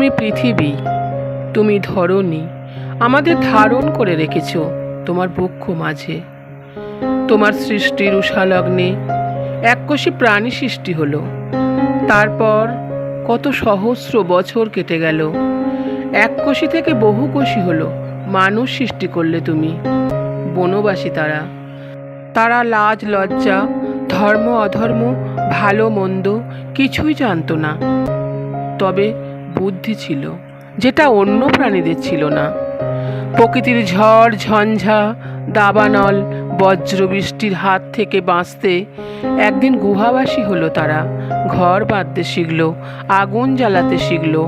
তুমি পৃথিবী, তুমি ধরণী, আমাদের ধারণ করে রেখেছ তোমার বক্ষ মাঝে। তোমার সৃষ্টির উষালগ্নে এককোষী প্রাণী সৃষ্টি হলো। তারপর কত সহস্র বছর কেটে গেল, এককোষী থেকে বহুকোষী হলো মানুষ সৃষ্টি করলে তুমি। বনবাসী তারা, তারা লাজ লজ্জা, ধর্ম অধর্ম, ভালো মন্দ কিছুই জানতো না। তবে বুদ্ধি ছিল, যেটা অন্য প্রাণীদের ছিল না। প্রকৃতির ঝড় ঝঞ্ঝা, দাবানল, বজ্রবৃষ্টির হাত থেকে বাঁচতে একদিন গুহাবাসী হলো তারা। ঘর বাঁধতে শিখল, আগুন জ্বালাতে শিখল।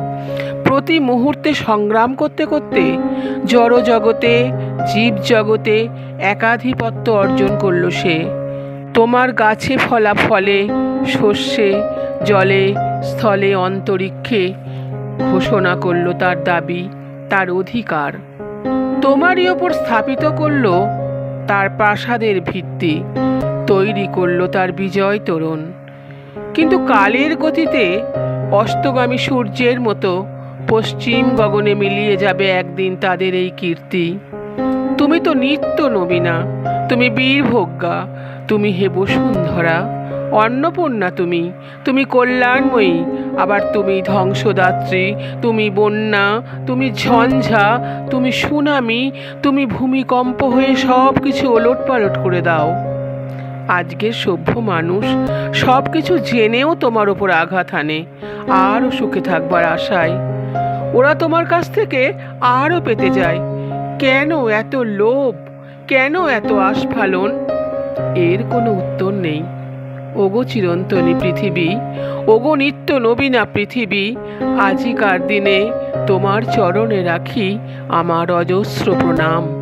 প্রতি মুহূর্তে সংগ্রাম করতে করতে জড় জগতে, জীব জগতে একাধিপত্য অর্জন করল সে। তোমার গাছে ফলা ফলে, শস্যে, জলে, স্থলে, অন্তরিক্ষে ঘোষণা করল তার দাবি, তার অধিকার। তোমারই ওপর স্থাপিত করল তার প্রাসাদের ভিত্তি, তৈরি করল তার বিজয় তোরণ। কিন্তু কালের গতিতে অস্তগামী সূর্যের মতো পশ্চিম গগনে মিলিয়ে যাবে একদিন তাদের এই কীর্তি। তুমি তো নিত্য নবীনা, তুমি বীরভোগ্যা, তুমি হে বসুন্ধরা, অন্নপূর্ণা তুমি, তুমি কল্যাণময়ী, আবার তুমি ধ্বংসদাত্রী, তুমি বন্যা, তুমি ঝঞ্ঝা, তুমি সুনামি, তুমি ভূমিকম্প হয়ে সব কিছু ওলটপালট করে দাও। আজকের সভ্য মানুষ সব কিছু জেনেও তোমার ওপর আঘাত হানে, আরও সুখে থাকবার আশায়। ওরা তোমার কাছ থেকে আরও পেতে যায়। কেন এত লোভ, কেন এত আস্ফালন? এর কোনো উত্তর নেই। ওগো চিরন্তনী পৃথিবী, ওগো নিত্য নবীনা পৃথিবী, আজিকার দিনে তোমার চরণে রাখি আমার অজস্র প্রণাম।